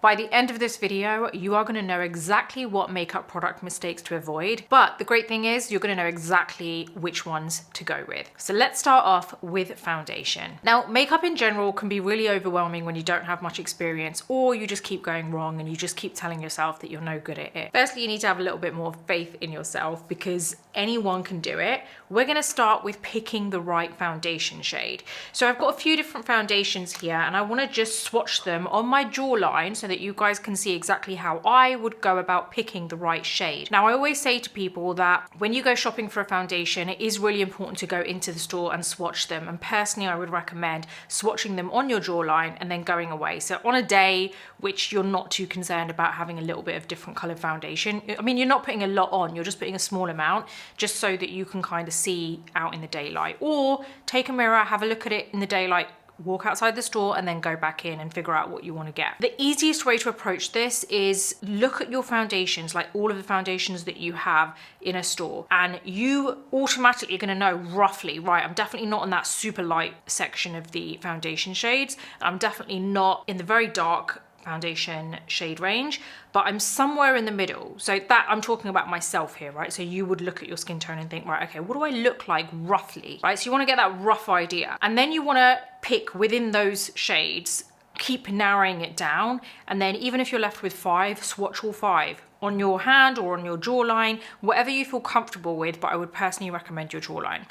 By the end of this video, you are gonna know exactly what makeup product mistakes to avoid, but the great thing is you're gonna know exactly which ones to go with. So let's start off with foundation. Now, makeup in general can be really overwhelming when you don't have much experience, or you just keep going wrong and you just keep telling yourself that you're no good at it. Firstly, you need to have a little bit more faith in yourself because anyone can do it. We're gonna start with picking the right foundation shade. So I've got a few different foundations here and I wanna just swatch them on my jawline so that you guys can see exactly how I would go about picking the right shade. Now, I always say to people that when you go shopping for a foundation, it is really important to go into the store and swatch them. And personally, I would recommend swatching them on your jawline and then going away. So on a day which you're not too concerned about having a little bit of different colored foundation, I mean, you're not putting a lot on, you're just putting a small amount just so that you can kind of see out in the daylight. Or take a mirror, have a look at it in the daylight, walk outside the store and then go back in and figure out what you want to get. The easiest way to approach this is look at your foundations, like all of the foundations that you have in a store, and you automatically are going to know roughly, right, I'm definitely not in that super light section of the foundation shades. I'm definitely not in the very dark foundation shade range, but I'm somewhere in the middle. So that I'm talking about myself here, right? So you would look at your skin tone and think, right, okay, what do I look like roughly, right? So you want to get that rough idea, and then you want to pick within those shades, keep narrowing it down, and then even if you're left with 5, swatch all 5 on your hand or on your jawline, whatever you feel comfortable with, but I would personally recommend your jawline.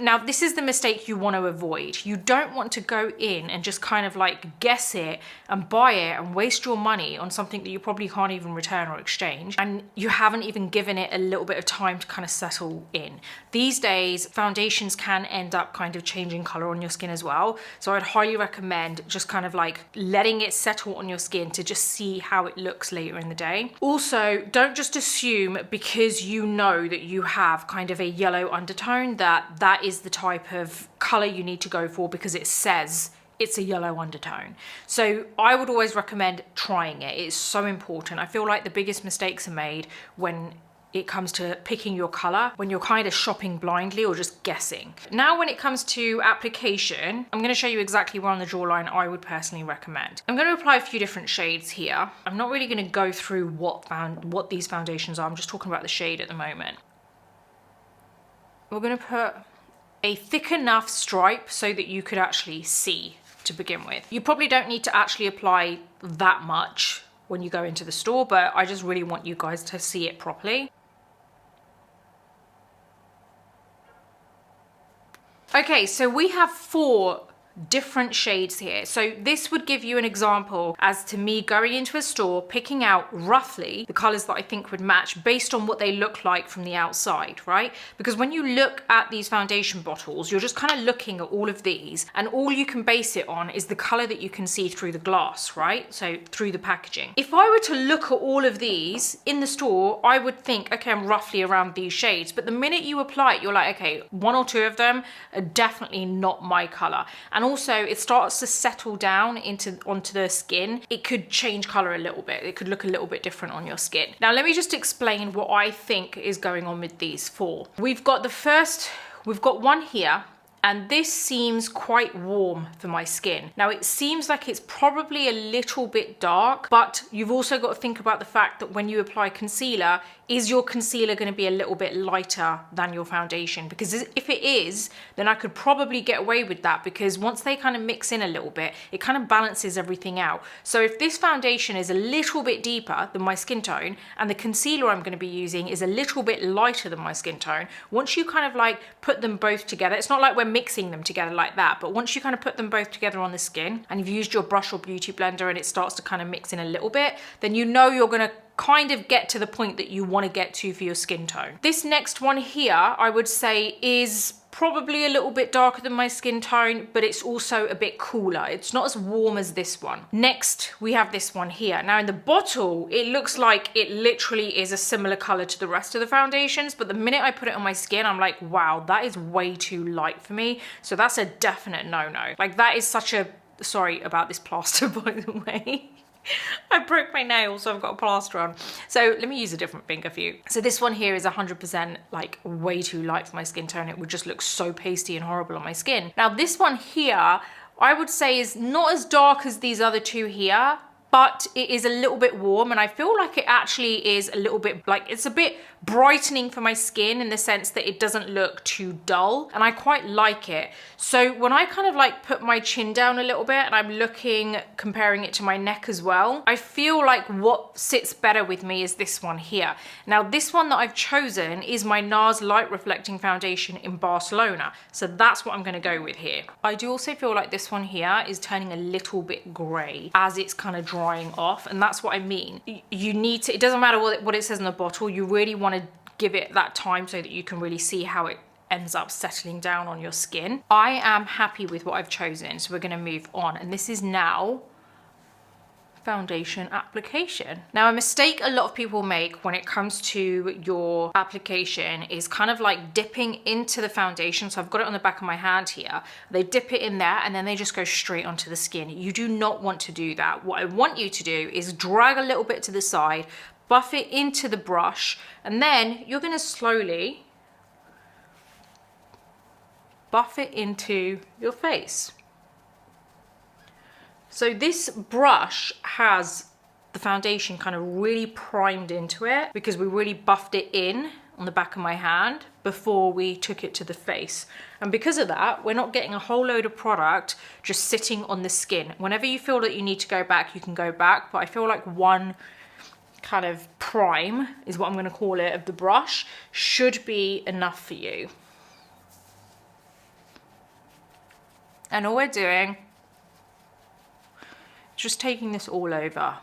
Now, this is the mistake you want to avoid. You don't want to go in and just kind of like guess it and buy it and waste your money on something that you probably can't even return or exchange, and you haven't even given it a little bit of time to kind of settle in. These days, foundations can end up kind of changing color on your skin as well. So I'd highly recommend just kind of like letting it settle on your skin to just see how it looks later in the day. Also, don't just assume because you know that you have kind of a yellow undertone that is the type of color you need to go for because it says it's a yellow undertone. So I would always recommend trying it. It's so important. I feel like the biggest mistakes are made when it comes to picking your color, when you're kind of shopping blindly or just guessing. Now, when it comes to application, I'm going to show you exactly where on the jawline I would personally recommend. I'm going to apply a few different shades here. I'm not really going to go through what these foundations are. I'm just talking about the shade at the moment. We're going to put a thick enough stripe so that you could actually see to begin with. You probably don't need to actually apply that much when you go into the store, but I just really want you guys to see it properly. Okay, so we have 4 different shades here. So this would give you an example as to me going into a store, picking out roughly the colors that I think would match based on what they look like from the outside, right? Because when you look at these foundation bottles, you're just kind of looking at all of these, and all you can base it on is the color that you can see through the glass, right? So through the packaging. If I were to look at all of these in the store, I would think, okay, I'm roughly around these shades. But the minute you apply it, you're like, okay, 1 or 2 of them are definitely not my color. And also it starts to settle down onto the skin. It could change color a little bit. It could look a little bit different on your skin. Now, let me just explain what I think is going on with these 4. We've got one here, and this seems quite warm for my skin. Now, it seems like it's probably a little bit dark, but you've also got to think about the fact that when you apply concealer, is your concealer going to be a little bit lighter than your foundation? Because if it is, then I could probably get away with that, because once they kind of mix in a little bit, it kind of balances everything out. So if this foundation is a little bit deeper than my skin tone and the concealer I'm going to be using is a little bit lighter than my skin tone, once you kind of like put them both together, it's not like we're mixing them together like that, but once you kind of put them both together on the skin and you've used your brush or beauty blender and it starts to kind of mix in a little bit, then you know you're going to kind of get to the point that you want to get to for your skin tone. This next one here, I would say, is probably a little bit darker than my skin tone, but it's also a bit cooler. It's not as warm as this one. Next, we have this one here. Now, in the bottle, it looks like it literally is a similar color to the rest of the foundations, but the minute I put it on my skin, I'm like, wow, that is way too light for me. So that's a definite no-no. Like, that is such a... Sorry about this plaster, by the way. I broke my nail, so I've got a plaster on. So let me use a different finger for you. So this one here is 100% like way too light for my skin tone. It would just look so pasty and horrible on my skin. Now this one here, I would say is not as dark as these other two here, but it is a little bit warm, and I feel like it actually is a little bit like, it's a bit brightening for my skin in the sense that it doesn't look too dull, and I quite like it. So when I kind of like put my chin down a little bit and I'm looking, comparing it to my neck as well, I feel like what sits better with me is this one here. Now this one that I've chosen is my NARS Light Reflecting Foundation in Barcelona, so that's what I'm going to go with here. I do also feel like this one here is turning a little bit grey as it's kind of drying off, and that's what I mean. You need to, it doesn't matter what it says in the bottle, you really want to give it that time so that you can really see how it ends up settling down on your skin. I am happy with what I've chosen, so we're going to move on, and this is now foundation application. Now, a mistake a lot of people make when it comes to your application is kind of like dipping into the foundation. So I've got it on the back of my hand here. They dip it in there and then they just go straight onto the skin. You do not want to do that. What I want you to do is drag a little bit to the side, buff it into the brush, and then you're going to slowly buff it into your face. So this brush has the foundation kind of really primed into it because we really buffed it in on the back of my hand before we took it to the face. And because of that, we're not getting a whole load of product just sitting on the skin. Whenever you feel that you need to go back, you can go back, but I feel like one kind of prime, is what I'm going to call it, of the brush should be enough for you. And all we're doing, just taking this all over.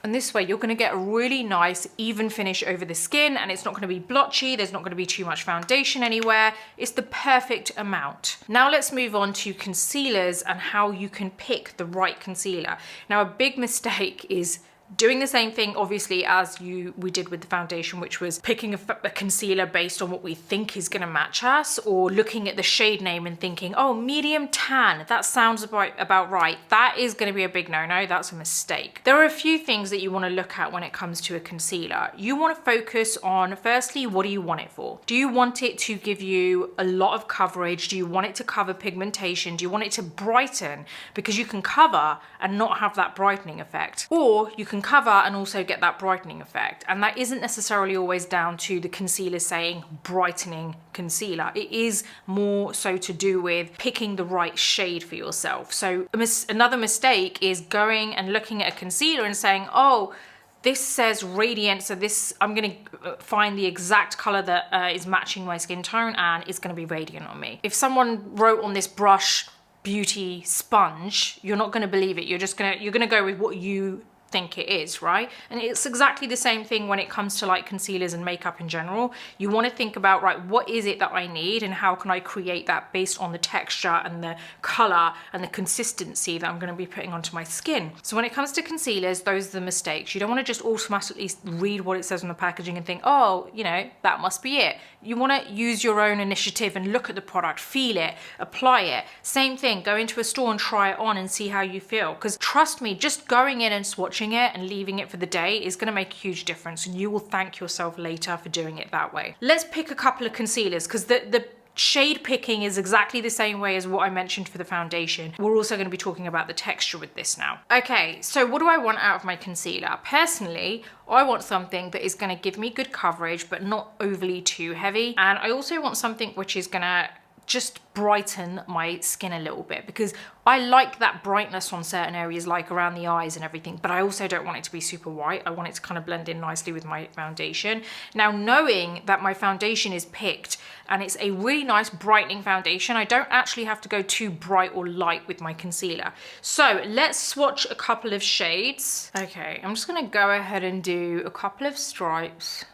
And this way you're going to get a really nice even finish over the skin, and it's not going to be blotchy, there's not going to be too much foundation anywhere. It's the perfect amount. Now let's move on to concealers and how you can pick the right concealer. Now a big mistake is doing the same thing obviously as we did with the foundation, which was picking a concealer based on what we think is going to match us, or looking at the shade name and thinking, oh, medium tan, that sounds about right. That is going to be a big no-no. That's a mistake. There are a few things that you want to look at when it comes to a concealer. You want to focus on, firstly, what do you want it for? Do you want it to give you a lot of coverage? Do you want it to cover pigmentation? Do you want it to brighten? Because you can cover and not have that brightening effect, or you can cover and also get that brightening effect. And that isn't necessarily always down to the concealer saying brightening concealer. It is more so to do with picking the right shade for yourself. So another mistake is going and looking at a concealer and saying, oh, this says radiant, so this, I'm gonna find the exact color that is matching my skin tone and it's gonna be radiant on me. If someone wrote on this brush beauty sponge, you're not gonna believe it. You're gonna go with what you think it is, right? And it's exactly the same thing when it comes to like concealers and makeup in general. You want to think about, right, what is it that I need and how can I create that based on the texture and the color and the consistency that I'm going to be putting onto my skin. So when it comes to concealers, those are the mistakes. You don't want to just automatically read what it says on the packaging and think, oh, you know, that must be it. You want to use your own initiative and look at the product, feel it, apply it. Same thing, go into a store and try it on and see how you feel. Because trust me, just going in and swatching it and leaving it for the day is going to make a huge difference, and you will thank yourself later for doing it that way. Let's pick a couple of concealers, because the shade picking is exactly the same way as what I mentioned for the foundation. We're also going to be talking about the texture with this now. Okay, so what do I want out of my concealer? Personally, I want something that is going to give me good coverage but not overly too heavy, and I also want something which is going to just brighten my skin a little bit, because I like that brightness on certain areas like around the eyes and everything, but I also don't want it to be super white. I want it to kind of blend in nicely with my foundation. Now, knowing that my foundation is picked and it's a really nice brightening foundation, I don't actually have to go too bright or light with my concealer. So let's swatch a couple of shades. Okay, I'm just gonna go ahead and do a couple of stripes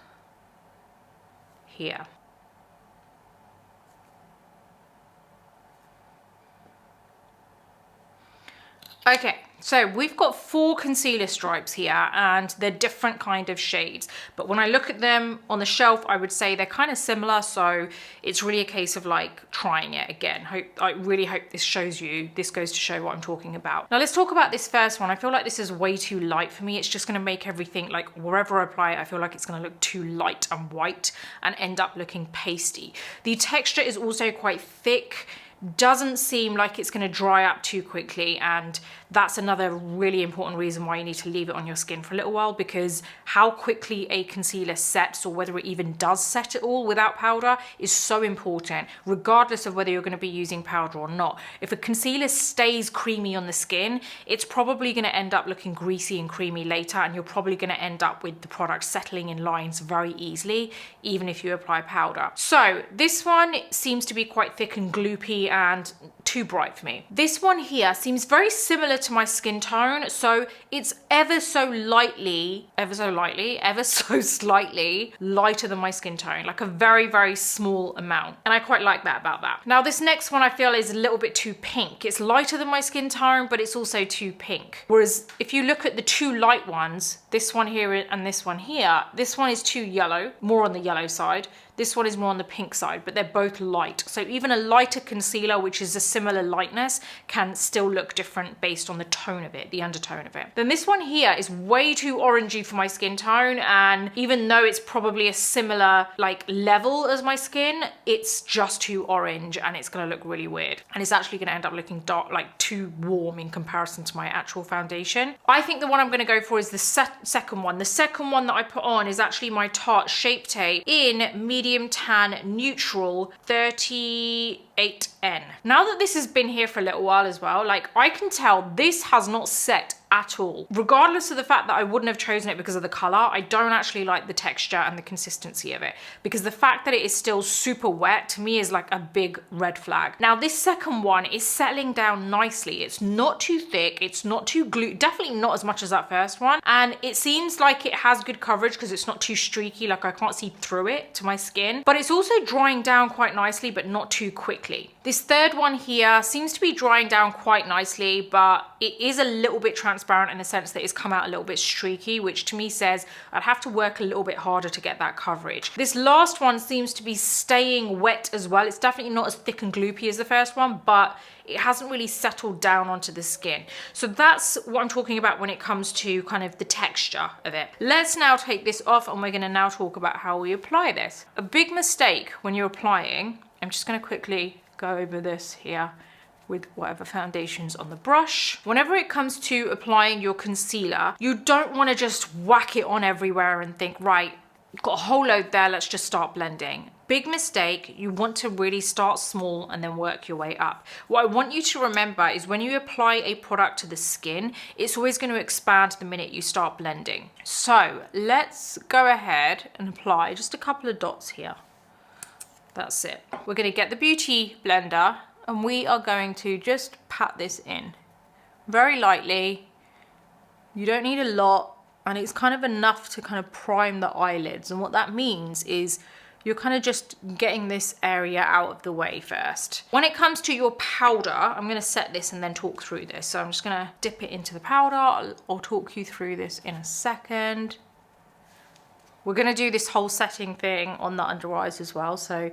here. Okay, so we've got 4 concealer stripes here and they're different kind of shades. But when I look at them on the shelf, I would say they're kind of similar. So it's really a case of like trying it again. I really hope this shows you, this goes to show what I'm talking about. Now let's talk about this first one. I feel like this is way too light for me. It's just gonna make everything, like wherever I apply it, I feel like it's gonna look too light and white and end up looking pasty. The texture is also quite thick, doesn't seem like it's going to dry up too quickly, and that's another really important reason why you need to leave it on your skin for a little while, because how quickly a concealer sets, or whether it even does set at all without powder, is so important, regardless of whether you're going to be using powder or not. If a concealer stays creamy on the skin, it's probably going to end up looking greasy and creamy later, and you're probably going to end up with the product settling in lines very easily, even if you apply powder. So this one seems to be quite thick and gloopy and too bright for me. This one here seems very similar to my skin tone, so it's ever so slightly lighter than my skin tone, like a very, very small amount. And I quite like that about that. Now this next one I feel is a little bit too pink. It's lighter than my skin tone, but it's also too pink. Whereas if you look at the two light ones, this one here and this one here, this one is too yellow, more on the yellow side. This one is more on the pink side, but they're both light. So even a lighter concealer, which is a similar lightness, can still look different based on the tone of it, the undertone of it. Then this one here is way too orangey for my skin tone, and even though it's probably a similar like level as my skin, it's just too orange and it's gonna look really weird. And it's actually gonna end up looking dark, like too warm in comparison to my actual foundation. I think the one I'm gonna go for is the second one. The second one that I put on is actually my Tarte Shape Tape in medium tan neutral 38N. Now that this has been here for a little while as well, like I can tell this has not set at all. Regardless of the fact that I wouldn't have chosen it because of the color, I don't actually like the texture and the consistency of it, because the fact that it is still super wet to me is like a big red flag. Now this second one is settling down nicely. It's not too thick, it's not too glue, definitely not as much as that first one, and it seems like it has good coverage because it's not too streaky, like I can't see through it to my skin, but it's also drying down quite nicely, but not too quickly. This third one here seems to be drying down quite nicely, but it is a little bit transparent in the sense that it's come out a little bit streaky, which to me says I'd have to work a little bit harder to get that coverage. This last one seems to be staying wet as well. It's definitely not as thick and gloopy as the first one, but it hasn't really settled down onto the skin. So that's what I'm talking about when it comes to kind of the texture of it. Let's now take this off and we're gonna now talk about how we apply this. A big mistake when you're applying, I'm just gonna quickly go over this here with whatever foundation's on the brush. Whenever it comes to applying your concealer, you don't want to just whack it on everywhere and think, right, got a whole load there, let's just start blending. Big mistake. You want to really start small and then work your way up. What I want you to remember is when you apply a product to the skin, it's always going to expand the minute you start blending. So let's go ahead and apply just a couple of dots here. That's it. We're going to get the Beauty blender and we are going to just pat this in very lightly. You don't need a lot, and it's kind of enough to kind of prime the eyelids. And what that means is you're kind of just getting this area out of the way first. When it comes to your powder, I'm gonna set this and then talk through this. So I'm just gonna dip it into the powder. I'll talk you through this in a second. We're gonna do this whole setting thing on the under eyes as well. So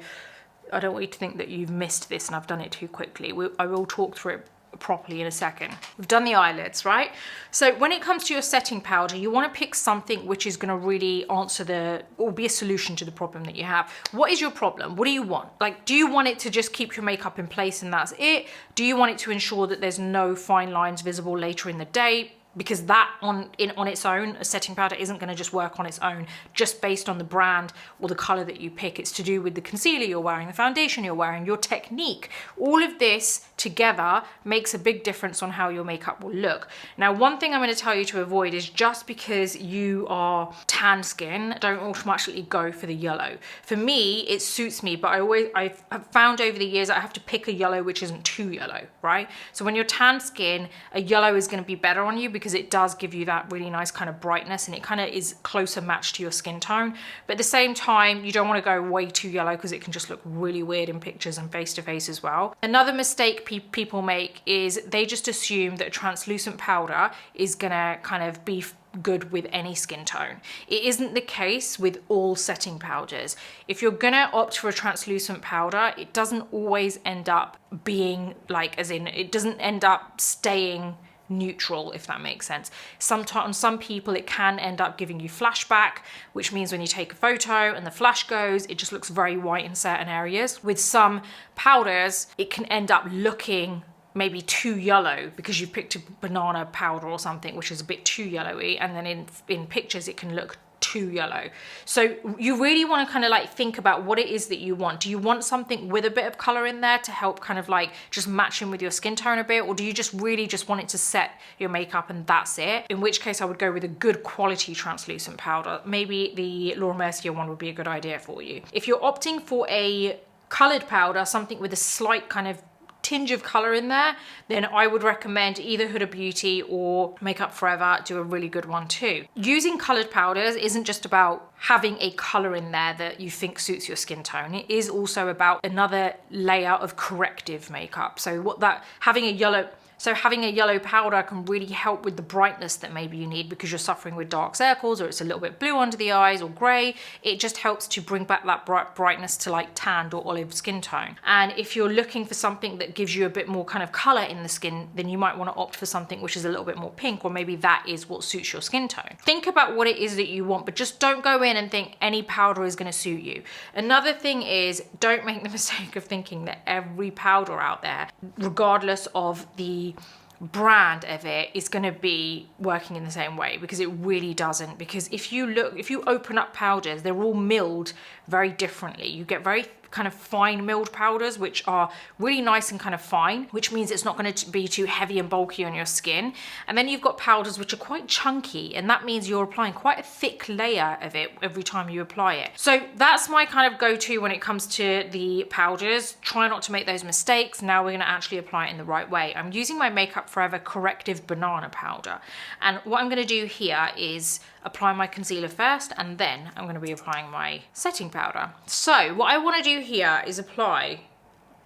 I don't want you to think that you've missed this and I've done it too quickly. I will talk through it properly in a second. We've done the eyelids, right? So when it comes to your setting powder, you want to pick something which is going to really answer or be a solution to the problem that you have. What is your problem? What do you want? Like, do you want it to just keep your makeup in place and that's it? Do you want it to ensure that there's no fine lines visible later in the day? Because that on its own, a setting powder isn't going to just work on its own just based on the brand or the color that you pick. It's to do with the concealer you're wearing, the foundation you're wearing, your technique. All of this together makes a big difference on how your makeup will look. Now, one thing I'm going to tell you to avoid is just because you are tan skin, don't automatically go for the yellow. For me, it suits me, but I've found over the years I have to pick a yellow which isn't too yellow, right? So when you're tan skin, a yellow is going to be better on you because it does give you that really nice kind of brightness and it kind of is closer matched to your skin tone. But at the same time, you don't want to go way too yellow because it can just look really weird in pictures and face to face as well. Another mistake people make is they just assume that a translucent powder is gonna kind of be good with any skin tone. It isn't the case with all setting powders. If you're gonna opt for a translucent powder, it doesn't always end up being like, as in, it doesn't end up staying neutral, if that makes sense. Sometimes some people it can end up giving you flashback, which means when you take a photo and the flash goes, it just looks very white in certain areas. With some powders, it can end up looking maybe too yellow because you've picked a banana powder or something which is a bit too yellowy, and then in pictures it can look too yellow. So you really want to kind of like think about what it is that you want. Do you want something with a bit of color in there to help kind of like just match in with your skin tone a bit, or do you just really just want it to set your makeup and that's it? In which case I would go with a good quality translucent powder. Maybe the Laura Mercier one would be a good idea for you. If you're opting for a colored powder, something with a slight kind of tinge of color in there, then I would recommend either Huda Beauty or Makeup Forever do a really good one too. Using colored powders isn't just about having a color in there that you think suits your skin tone. It is also about another layer of corrective makeup. So having a yellow powder can really help with the brightness that maybe you need because you're suffering with dark circles, or it's a little bit blue under the eyes or gray. It just helps to bring back that brightness to like tanned or olive skin tone. And if you're looking for something that gives you a bit more kind of color in the skin, then you might want to opt for something which is a little bit more pink, or maybe that is what suits your skin tone. Think about what it is that you want, but just don't go in and think any powder is going to suit you. Another thing is, don't make the mistake of thinking that every powder out there, regardless of the brand of it, is going to be working in the same way, because it really doesn't. Because if you open up powders, they're all milled very differently. You get very kind of fine milled powders which are really nice and kind of fine, which means it's not going to be too heavy and bulky on your skin. And then you've got powders which are quite chunky, and that means you're applying quite a thick layer of it every time you apply it. So that's my kind of go-to when it comes to the powders. Try not to make those mistakes. Now we're going to actually apply it in the right way. I'm using my Makeup Forever Corrective Banana Powder, and what I'm going to do here is apply my concealer first, and then I'm going to be applying my setting powder. So what I want to do here is apply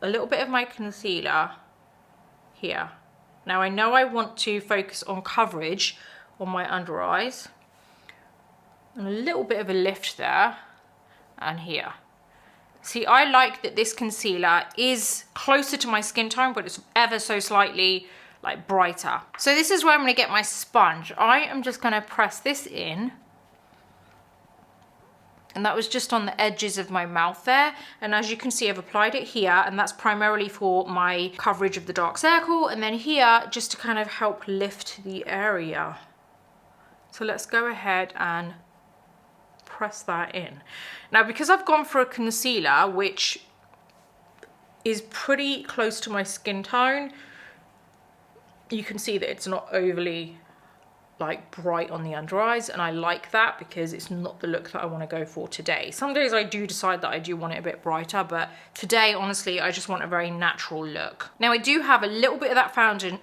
a little bit of my concealer here. Now I know I want to focus on coverage on my under eyes, and a little bit of a lift there and here. See, I like that this concealer is closer to my skin tone, but it's ever so slightly like brighter. So this is where I'm going to get my sponge. I am just going to press this in, and that was just on the edges of my mouth there. And as you can see, I've applied it here, and that's primarily for my coverage of the dark circle, and then here just to kind of help lift the area. So let's go ahead and press that in. Now, because I've gone for a concealer which is pretty close to my skin tone, you can see that it's not overly like bright on the under eyes, and I like that because it's not the look that I want to go for today. Some days I do decide that I do want it a bit brighter, but today honestly I just want a very natural look. Now I do have a little bit of that foundation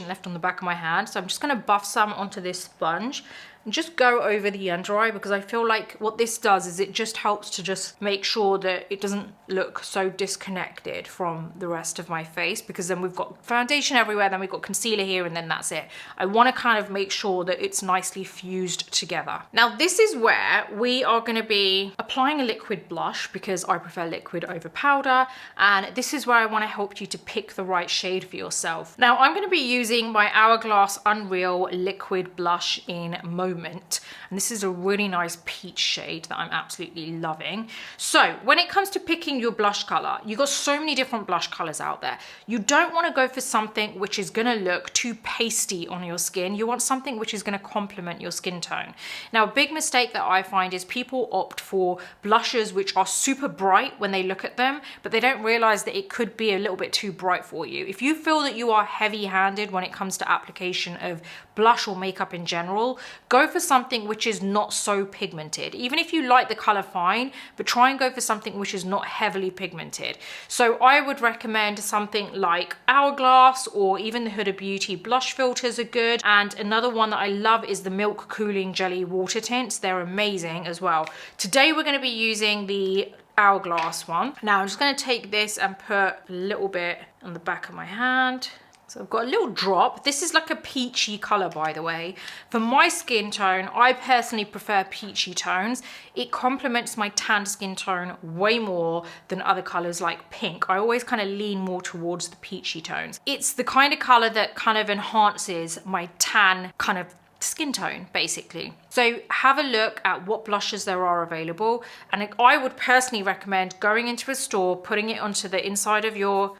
left on the back of my hand, so I'm just going to buff some onto this sponge and just go over the under eye, because I feel like what this does is it just helps to just make sure that it doesn't look so disconnected from the rest of my face, because then we've got foundation everywhere, then we've got concealer here, and then that's it. I want to kind of make sure that it's nicely fused together. Now this is where we are going to be applying a liquid blush, because I prefer liquid over powder, and this is where I want to help you to pick the right shade for yourself. Now I'm going to be using my Hourglass Unreal liquid blush in Moment, and this is a really nice peach shade that I'm absolutely loving. So when it comes to picking your blush color, you've got so many different blush colors out there. You don't want to go for something which is going to look too pasty on your skin. You want something which is going to complement your skin tone. Now, a big mistake that I find is people opt for blushes which are super bright when they look at them, but they don't realize that it could be a little bit too bright for you. If you feel that you are heavy-handed when it comes to application of blush or makeup in general, go for something which is not so pigmented. Even if you like the color, fine, but try and go for something which is not heavily pigmented. So I would recommend something like Hourglass, or even the Huda Beauty blush filters are good. And another one that I love is the Milk Cooling Jelly Water Tints. They're amazing as well. Today we're going to be using the Hourglass one. Now I'm just going to take this and put a little bit on the back of my hand. So I've got a little drop. This is like a peachy color, by the way. For my skin tone, I personally prefer peachy tones. It complements my tan skin tone way more than other colors like pink. I always kind of lean more towards the peachy tones. It's the kind of color that kind of enhances my tan kind of skin tone, basically. So have a look at what blushes there are available, and I would personally recommend going into a store, putting it onto the inside of your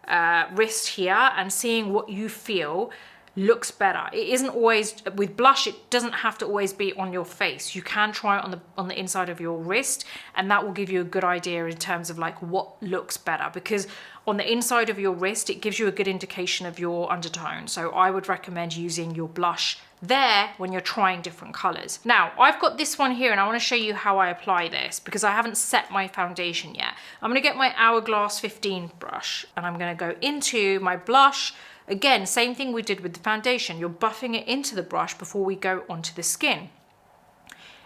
wrist here and seeing what you feel looks better. It isn't always with blush, it doesn't have to always be on your face. You can try it on the inside of your wrist, and that will give you a good idea in terms of like what looks better, because on the inside of your wrist it gives you a good indication of your undertone. So I would recommend using your blush there when you're trying different colors. Now I've got this one here and I want to show you how I apply this because I haven't set my foundation yet. I'm going to get my Hourglass 15 brush and I'm going to go into my blush. Again, same thing we did with the foundation. You're buffing it into the brush before we go onto the skin.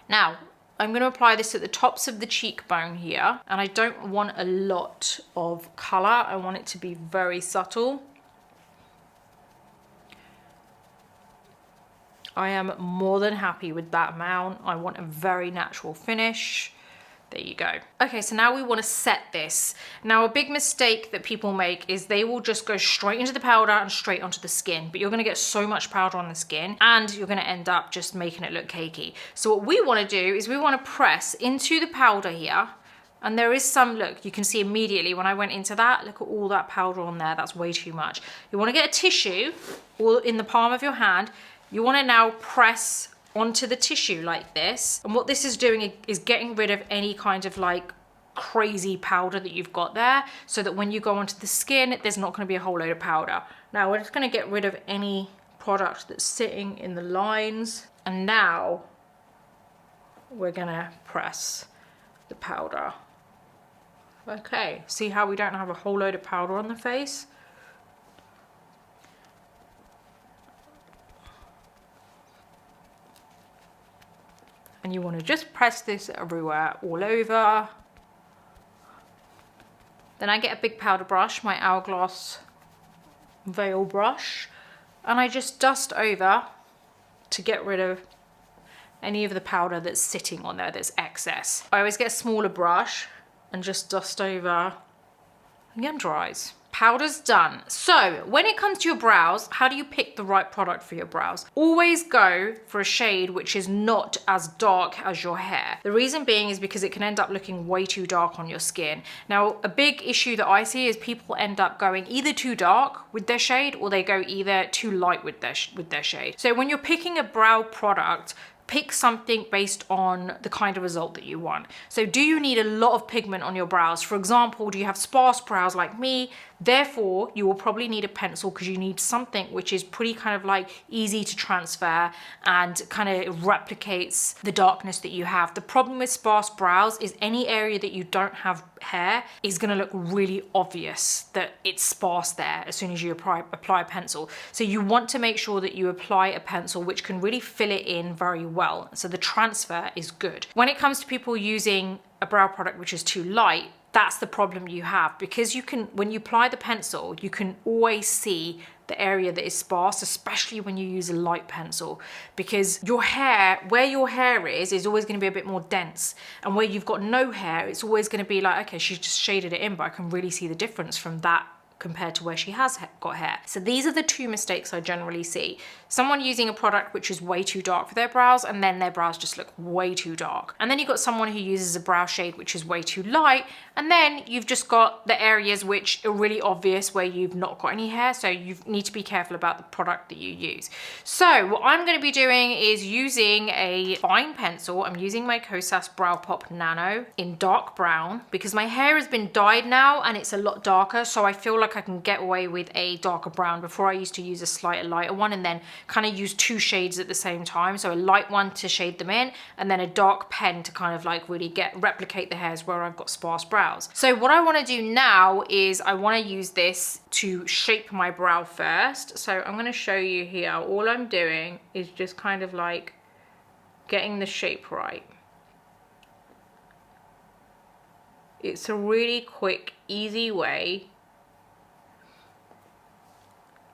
Now I'm going to apply this at the tops of the cheekbone here, and I don't want a lot of color. I want it to be very subtle. I am more than happy with that amount. I want a very natural finish. There you go. Okay, so now we want to set this. Now a big mistake that people make is they will just go straight into the powder and straight onto the skin, but you're going to get so much powder on the skin and you're going to end up just making it look cakey. So what we want to do is we want to press into the powder here. And there is some, look, you can see immediately when I went into that, look at all that powder on there. That's way too much. You want to get a tissue or in the palm of your hand. You want to now press onto the tissue like this, and what this is doing is getting rid of any kind of like crazy powder that you've got there, so that when you go onto the skin there's not going to be a whole load of powder. Now we're just going to get rid of any product that's sitting in the lines, and now we're going to press the powder. Okay, see how we don't have a whole load of powder on the face? And you want to just press this everywhere, all over. Then I get a big powder brush, my Hourglass Veil brush, and I just dust over to get rid of any of the powder that's sitting on there that's excess. I always get a smaller brush and just dust over the under eyes. Powder's done. So when it comes to your brows, how do you pick the right product for your brows? Always go for a shade which is not as dark as your hair. The reason being is because it can end up looking way too dark on your skin. Now, a big issue that I see is people end up going either too dark with their shade or they go either too light with their shade. So when you're picking a brow product, pick something based on the kind of result that you want. So do you need a lot of pigment on your brows? For example, do you have sparse brows like me? Therefore, you will probably need a pencil because you need something which is pretty kind of like easy to transfer and kind of replicates the darkness that you have. The problem with sparse brows is any area that you don't have hair is going to look really obvious that it's sparse there as soon as you apply a pencil. So you want to make sure that you apply a pencil which can really fill it in very well. So the transfer is good. When it comes to people using a brow product which is too light, that's the problem you have, because you can, when you apply the pencil, you can always see the area that is sparse, especially when you use a light pencil, because your hair, where your hair is always going to be a bit more dense, and where you've got no hair, it's always going to be like, okay, she's just shaded it in, but I can really see the difference from that compared to where she has got hair. So these are the two mistakes I generally see. Someone using a product which is way too dark for their brows, and then their brows just look way too dark. And then you've got someone who uses a brow shade which is way too light, and then you've just got the areas which are really obvious where you've not got any hair, so you need to be careful about the product that you use. So what I'm going to be doing is using a fine pencil. I'm using my KOSAS Brow Pop Nano in dark brown, because my hair has been dyed now and it's a lot darker, so I feel like I can get away with a darker brown. Before, I used to use a slightly lighter one and then kind of use two shades at the same time, so a light one to shade them in and then a dark pen to kind of like really replicate the hairs where I've got sparse brows. So what I want to do now is I want to use this to shape my brow first. So I'm going to show you here. All I'm doing is just kind of like getting the shape right. It's a really quick, easy way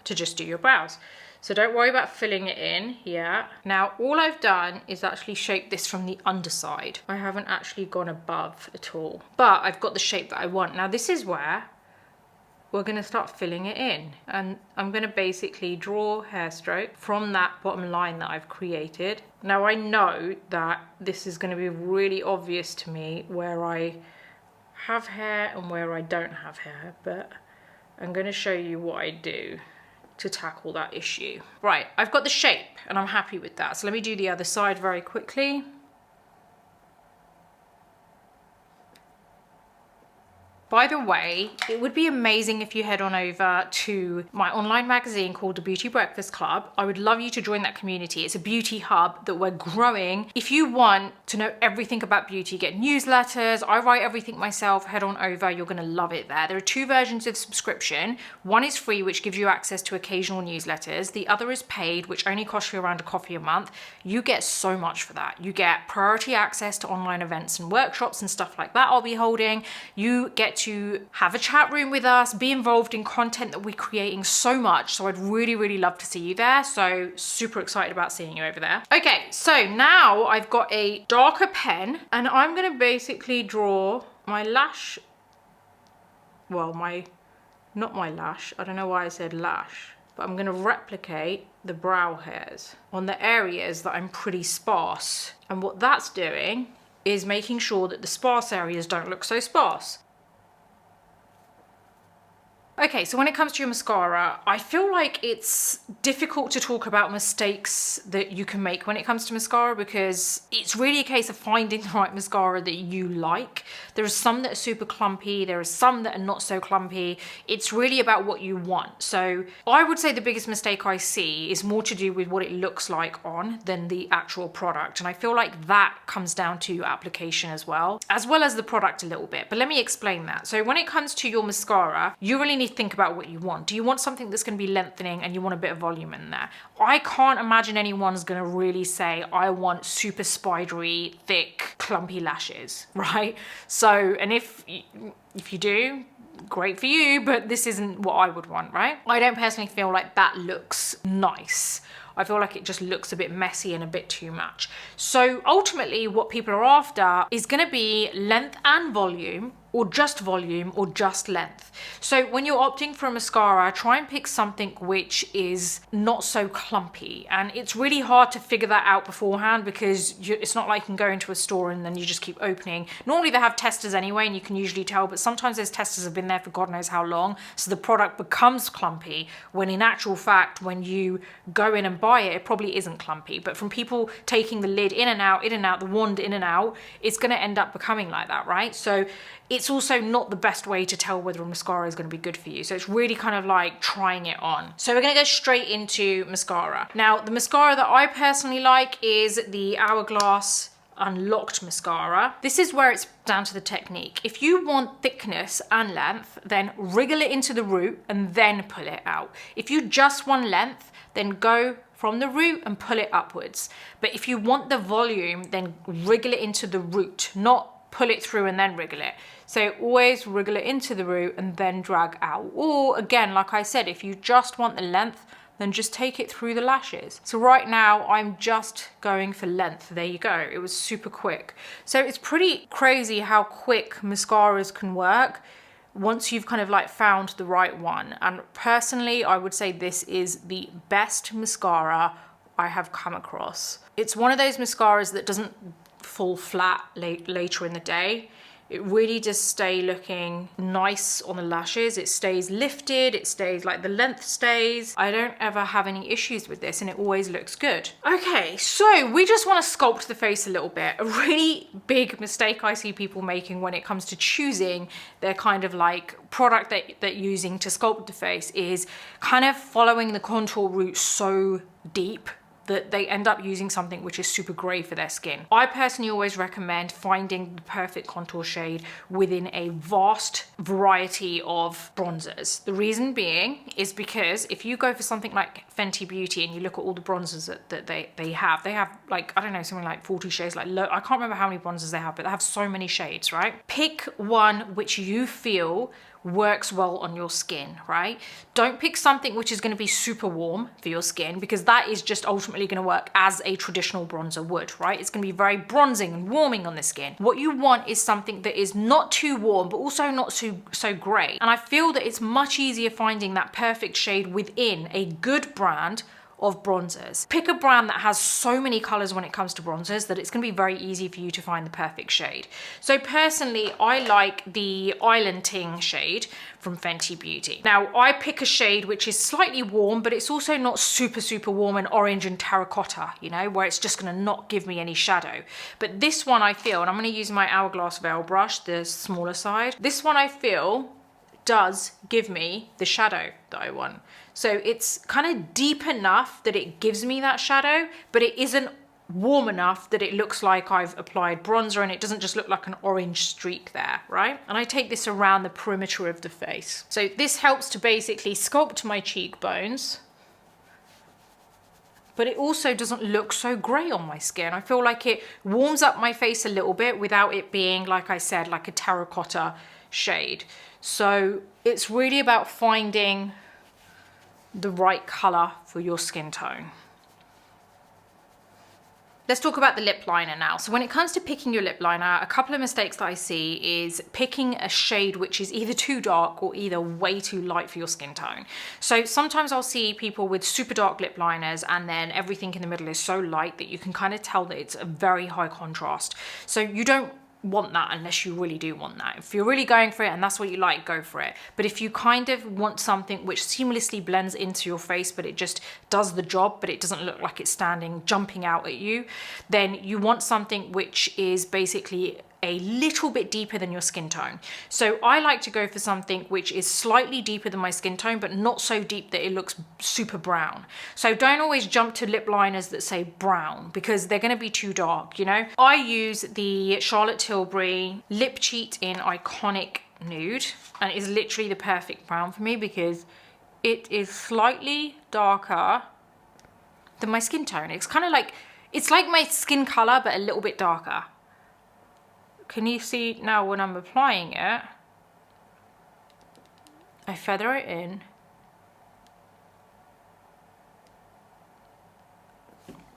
to just do your brows. So don't worry about filling it in here. Now, all I've done is actually shape this from the underside. I haven't actually gone above at all, but I've got the shape that I want. Now, this is where we're gonna start filling it in. And I'm gonna basically draw a hair stroke from that bottom line that I've created. Now, I know that this is gonna be really obvious to me where I have hair and where I don't have hair, but I'm gonna show you what I do to tackle that issue. Right, I've got the shape and I'm happy with that. So let me do the other side very quickly. By the way, it would be amazing if you head on over to my online magazine called The Beauty Breakfast Club. I would love you to join that community. It's a beauty hub that we're growing. If you want to know everything about beauty, get newsletters, I write everything myself, head on over, you're gonna love it there. There are two versions of subscription. One is free, which gives you access to occasional newsletters. The other is paid, which only costs you around a coffee a month. You get so much for that. You get priority access to online events and workshops and stuff like that I'll be holding. You get to have a chat room with us, be involved in content that we're creating so much. So I'd really, really love to see you there. So super excited about seeing you over there. Okay, so now I've got a darker pen and I'm gonna basically draw my lash, well, not my lash, I don't know why I said lash, but I'm gonna replicate the brow hairs on the areas that I'm pretty sparse. And what that's doing is making sure that the sparse areas don't look so sparse. Okay, so when it comes to your mascara, I feel like it's difficult to talk about mistakes that you can make when it comes to mascara because it's really a case of finding the right mascara that you like. There are some that are super clumpy, there are some that are not so clumpy. It's really about what you want. So I would say the biggest mistake I see is more to do with what it looks like on than the actual product. And I feel like that comes down to application as well as the product a little bit. But let me explain that. So when it comes to your mascara, you really need think about what you want. Do you want something that's going to be lengthening and you want a bit of volume in there? I can't imagine anyone's going to really say, I want super spidery, thick, clumpy lashes, right? So, and if you do, great for you, but this isn't what I would want, right? I don't personally feel like that looks nice. I feel like it just looks a bit messy and a bit too much. So ultimately what people are after is going to be length and volume, or just length. So when you're opting for a mascara, try and pick something which is not so clumpy. And it's really hard to figure that out beforehand because it's not like you can go into a store and then you just keep opening. Normally they have testers anyway and you can usually tell, but sometimes those testers have been there for God knows how long. So the product becomes clumpy when in actual fact, when you go in and buy it, it probably isn't clumpy. But from people taking the lid in and out, the wand in and out, it's gonna end up becoming like that, right? So it's also not the best way to tell whether a mascara is going to be good for you. So it's really kind of like trying it on. So we're going to go straight into mascara. Now, the mascara that I personally like is the Hourglass Unlocked mascara. This is where it's down to the technique. If you want thickness and length, then wriggle it into the root and then pull it out. If you just want length, then go from the root and pull it upwards. But if you want the volume, then wriggle it into the root, not pull it through and then wriggle it. So always wriggle it into the root and then drag out. Or again, like I said, if you just want the length, then just take it through the lashes. So right now I'm just going for length. There you go. It was super quick. So it's pretty crazy how quick mascaras can work once you've kind of like found the right one. And personally, I would say this is the best mascara I have come across. It's one of those mascaras that doesn't fall flat later in the day. It really does stay looking nice on the lashes. It stays lifted, it stays like the length stays. I don't ever have any issues with this and it always looks good. Okay, so we just want to sculpt the face a little bit. A really big mistake I see people making when it comes to choosing their kind of like product that they're using to sculpt the face is kind of following the contour route so deep that they end up using something which is super grey for their skin. I personally always recommend finding the perfect contour shade within a vast variety of bronzers. The reason being is because if you go for something like Fenty Beauty and you look at all the bronzers that they have like, I don't know, something like 40 shades, like I can't remember how many bronzers they have, but they have so many shades, right? Pick one which you feel works well on your skin, right? Don't pick something which is going to be super warm for your skin, because that is just ultimately going to work as a traditional bronzer would, right? It's going to be very bronzing and warming on the skin. What you want is something that is not too warm, but also not so grey. And I feel that it's much easier finding that perfect shade within a good brand of bronzers. Pick a brand that has so many colors when it comes to bronzers that it's going to be very easy for you to find the perfect shade. So personally, I like the Island Ting shade from Fenty Beauty. Now, I pick a shade which is slightly warm, but it's also not super warm and orange and terracotta, you know, where it's just going to not give me any shadow. But this one I feel, and I'm going to use my Hourglass Veil brush, the smaller side, this one I feel does give me the shadow that I want. So it's kind of deep enough that it gives me that shadow, but it isn't warm enough that it looks like I've applied bronzer and it doesn't just look like an orange streak there, right? And I take this around the perimeter of the face. So this helps to basically sculpt my cheekbones, but it also doesn't look so grey on my skin. I feel like it warms up my face a little bit without it being, like I said, like a terracotta shade. So it's really about finding the right colour for your skin tone. Let's talk about the lip liner now. So when it comes to picking your lip liner, a couple of mistakes that I see is picking a shade which is either too dark or either way too light for your skin tone. So sometimes I'll see people with super dark lip liners and then everything in the middle is so light that you can kind of tell that it's a very high contrast. So you don't want that unless you really do want that. If you're really going for it and that's what you like, go for it. But if you kind of want something which seamlessly blends into your face, but it just does the job, but it doesn't look like it's jumping out at you, then you want something which is basically a little bit deeper than your skin tone. So I like to go for something which is slightly deeper than my skin tone, but not so deep that it looks super brown. So don't always jump to lip liners that say brown, because they're going to be too dark, you know? I use the Charlotte Tilbury Lip Cheat in Iconic Nude, and it is literally the perfect brown for me because it is slightly darker than my skin tone. It's kind of like, it's like my skin color, but a little bit darker. Can you see now when I'm applying it? I feather it in.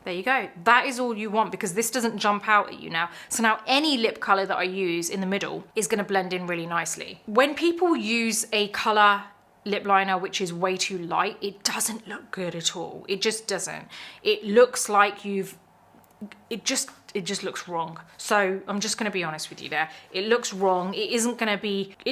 There you go. That is all you want, because this doesn't jump out at you now. So now any lip color that I use in the middle is going to blend in really nicely. When people use a color lip liner which is way too light, it doesn't look good at all. It just doesn't. It looks like it just looks wrong. So I'm just going to be honest with you there. It looks wrong. It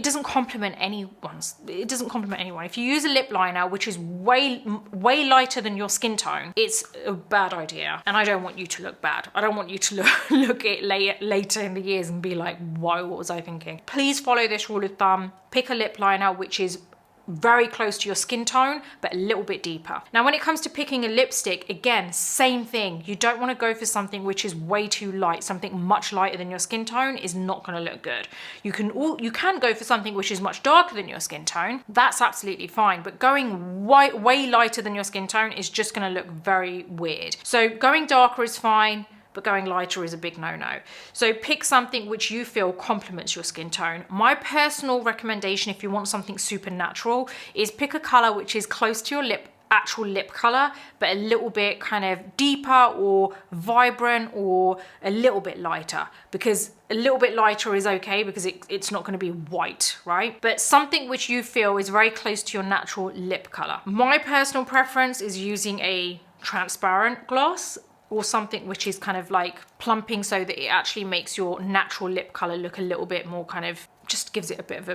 doesn't complement anyone. If you use a lip liner which is way lighter than your skin tone, it's a bad idea. And I don't want you to look bad. I don't want you to look at later in the years and be like, whoa, what was I thinking? Please follow this rule of thumb. Pick a lip liner which is very close to your skin tone, but a little bit deeper. Now, when it comes to picking a lipstick, again, same thing. You don't want to go for something which is way too light. Something much lighter than your skin tone is not going to look good. You can go for something which is much darker than your skin tone. That's absolutely fine, but going way lighter than your skin tone is just going to look very weird. So going darker is fine, but going lighter is a big no-no. So pick something which you feel complements your skin tone. My personal recommendation, if you want something super natural, is pick a color which is close to your actual lip color, but a little bit kind of deeper or vibrant or a little bit lighter, because a little bit lighter is okay because it's not going to be white, right? But something which you feel is very close to your natural lip color. My personal preference is using a transparent gloss, or something which is kind of like plumping so that it actually makes your natural lip color look a little bit more kind of, just gives it a bit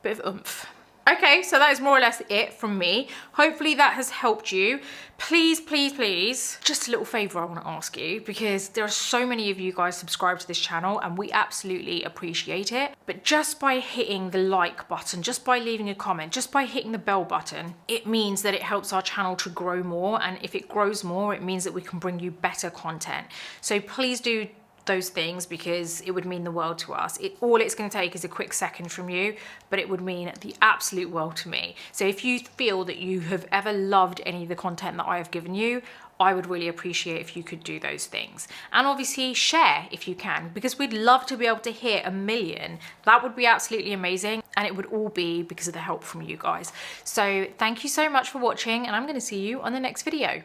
of oomph. Okay, so that is more or less it from me. Hopefully that has helped you. Please, please, please, just a little favor I want to ask you, because there are so many of you guys subscribed to this channel and we absolutely appreciate it. But just by hitting the like button, just by leaving a comment, just by hitting the bell button, it means that it helps our channel to grow more. And if it grows more, it means that we can bring you better content. So please do those things, because it would mean the world to us. All it's going to take is a quick second from you, but it would mean the absolute world to me. So if you feel that you have ever loved any of the content that I have given you, I would really appreciate if you could do those things. And obviously share if you can, because we'd love to be able to hit 1 million. That would be absolutely amazing, and it would all be because of the help from you guys. So thank you so much for watching, and I'm going to see you on the next video.